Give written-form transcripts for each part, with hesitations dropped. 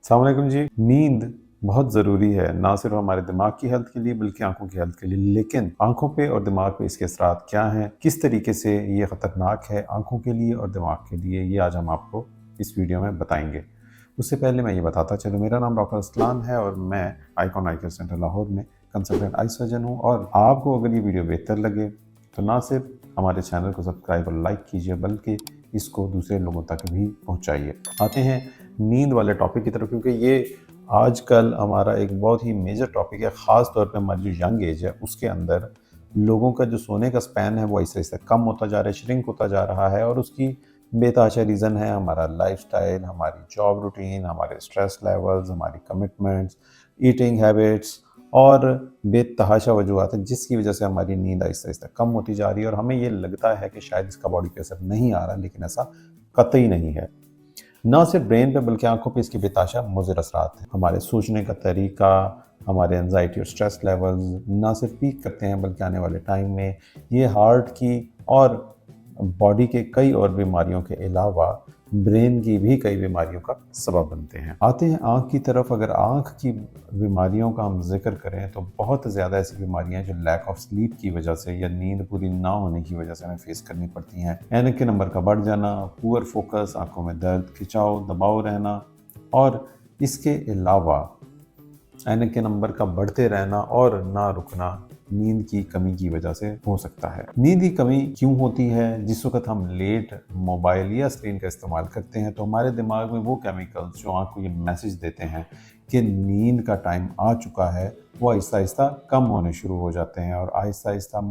अस्सलाम वालेकुम जी। नींद बहुत ज़रूरी है, ना सिर्फ हमारे दिमाग की हेल्थ के लिए बल्कि आंखों की हेल्थ के लिए। लेकिन आंखों पे और दिमाग पे इसके असरात क्या हैं, किस तरीके से ये ख़तरनाक है आंखों के लिए और दिमाग के लिए, ये आज हम आपको इस वीडियो में बताएंगे। उससे पहले मैं ये बताता चलूँ, मेरा नाम डॉक्टर असलान है और मैं आइकॉन आई केयर सेंटर लाहौर में कंसल्टेंट आई सर्जन हूँ। और आपको अगर ये वीडियो बेहतर लगे तो ना सिर्फ हमारे चैनल को सब्सक्राइब और लाइक कीजिए बल्कि इसको दूसरे लोगों तक भी पहुँचाइए। आते हैं नींद वाले टॉपिक की तरफ, क्योंकि ये आजकल हमारा एक बहुत ही मेजर टॉपिक है। ख़ास तौर पे हमारी जो यंग एज है उसके अंदर लोगों का जो सोने का स्पैन है वो ऐसे ऐसे कम होता जा रहा है, श्रिंक होता जा रहा है। और उसकी बेतहाशा रीज़न है हमारा लाइफस्टाइल, हमारी जॉब रूटीन, हमारे स्ट्रेस लेवल्स, हमारी कमिटमेंट्स, ईटिंग हैबिट्स और बेतहाशा वजूहत है जिसकी वजह से हमारी नींद आहिस्ता आहिस्ता कम होती जा रही है। और हमें ये लगता है कि शायद इसका बॉडी पे असर नहीं आ रहा, लेकिन ऐसा कतई नहीं है। ना सिर्फ ब्रेन पे बल्कि आंखों पे इसकी बेताशा मुज़र असरात हैं। हमारे सोचने का तरीका, हमारे एंजाइटी और स्ट्रेस लेवल्स ना सिर्फ पीक करते हैं बल्कि आने वाले टाइम में ये हार्ट की और बॉडी के कई और बीमारियों के अलावा ब्रेन की भी कई बीमारियों का सबब बनते हैं। आते हैं आँख की तरफ। अगर आँख की बीमारियों का हम जिक्र करें तो बहुत ज़्यादा ऐसी बीमारियां जो लैक ऑफ स्लीप की वजह से या नींद पूरी ना होने की वजह से हमें फेस करनी पड़ती हैं। ऐनक के नंबर का बढ़ जाना, पुअर फोकस, आंखों में दर्द, खिंचाव, दबाव रहना और इसके अलावा ऐनक के नंबर का बढ़ते रहना और ना रुकना नींद की कमी की वजह से हो सकता है। नींद की कमी क्यों होती है? जिस वक्त हम लेट मोबाइल या स्क्रीन का इस्तेमाल करते हैं तो हमारे दिमाग में वो केमिकल्स जो आँख को ये मैसेज देते हैं कि नींद का टाइम आ चुका है, वो आहिस्ता आहिस्ता कम होने शुरू हो जाते हैं। और आहिस्ता आहिस्ता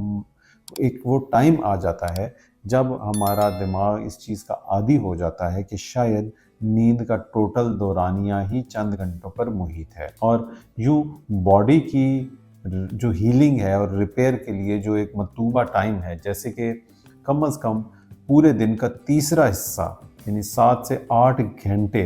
एक वो टाइम आ जाता है जब हमारा दिमाग इस चीज़ का आदी हो जाता है कि शायद नींद का टोटल दौरानिया ही चंद घंटों पर मुहित है। और यूँ बॉडी की जो हीलिंग है और रिपेयर के लिए जो एक मतलूबा टाइम है, जैसे कि कम अज़ कम पूरे दिन का तीसरा हिस्सा यानी 7 से 8 घंटे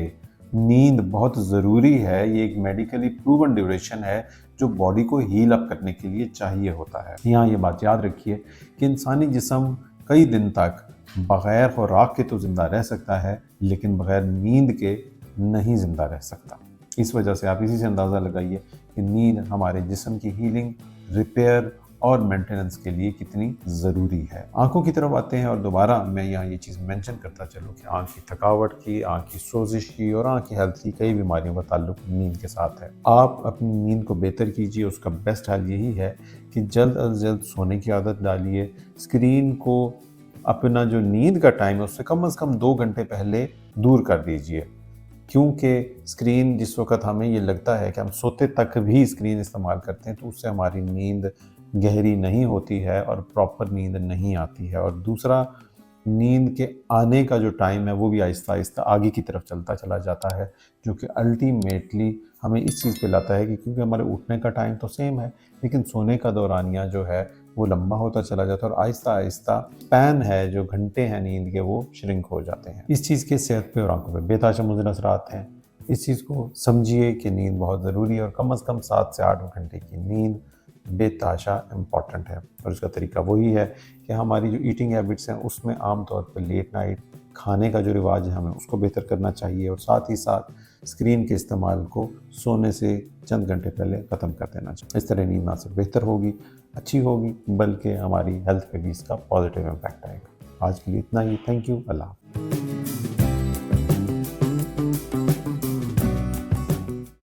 नींद बहुत ज़रूरी है। ये एक मेडिकली प्रूवन ड्यूरेशन है जो बॉडी को हील अप करने के लिए चाहिए होता है। यहाँ ये बात याद रखिए कि इंसानी जिस्म कई दिन तक बग़ैर खुराक के तो ज़िंदा रह सकता है, लेकिन बग़ैर नींद के नहीं ज़िंदा रह सकता। इस वजह से आप इसी से अंदाज़ा लगाइए कि नींद हमारे जिस्म की हीलिंग, रिपेयर और मेंटेनेंस के लिए कितनी ज़रूरी है। आंखों की तरफ आते हैं और दोबारा मैं यहाँ ये चीज़ मेंशन करता चलूँ कि आंख की थकावट की, आंख की सोजिश की और आंख की हेल्थ की कई बीमारियों का ताल्लुक नींद के साथ है। आप अपनी नींद को बेहतर कीजिए। उसका बेस्ट हल यही है कि जल्द अज जल्द सोने की आदत डालिए। स्क्रीन को अपना जो नींद का टाइम है उससे कम से कम 2 घंटे पहले दूर कर दीजिए, क्योंकि स्क्रीन जिस वक्त हमें ये लगता है कि हम सोते तक भी स्क्रीन इस्तेमाल करते हैं तो उससे हमारी नींद गहरी नहीं होती है और प्रॉपर नींद नहीं आती है। और दूसरा, नींद के आने का जो टाइम है वो भी आहिस्ता आहिस्ता आगे की तरफ चलता चला जाता है, जो कि अल्टीमेटली हमें इस चीज़ पे लाता है कि क्योंकि हमारे उठने का टाइम तो सेम है लेकिन सोने का दौरानिया जो है वो लंबा होता चला जाता है और आहिस्ता आहिस्ता पैन है, जो घंटे हैं नींद के, वो श्रिंक हो जाते हैं। इस चीज़ के सेहत पे और आंखों पे बेतहाशा मुज़र असरात हैं। इस चीज़ को समझिए कि नींद बहुत ज़रूरी है और कम से कम 7 से 8 घंटे की नींद बेतहाशा इम्पॉर्टेंट है। और इसका तरीका वही है कि हमारी जो ईटिंग हैबिट्स हैं उसमें आम तौर पर लेट नाइट खाने का जो रिवाज है हमें उसको बेहतर करना चाहिए और साथ ही साथ स्क्रीन के इस्तेमाल को सोने से चंद घंटे पहले ख़त्म कर देना चाहिए। इस तरह नींद ना सिर्फ बेहतर होगी, अच्छी होगी, बल्कि हमारी हेल्थ पे भी इसका पॉजिटिव इम्पैक्ट आएगा। आज के लिए इतना ही। Thank you. अल्लाह।